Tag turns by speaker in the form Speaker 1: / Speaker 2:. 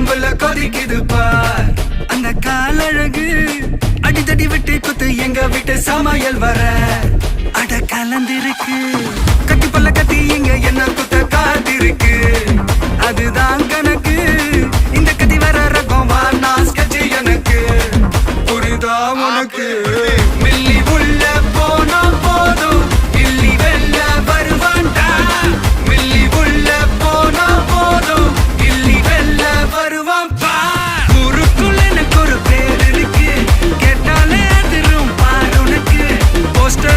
Speaker 1: உடம்புல கொதிக்குது பார் அந்த காலழகு அடித்தடி விட்டு குத்து எங்க விட்டு சமையல் வர அட கலந்திருக்கு கட்டி பல்ல கட்டி இங்க என்ன குத்த காத்திருக்கு அதுதான்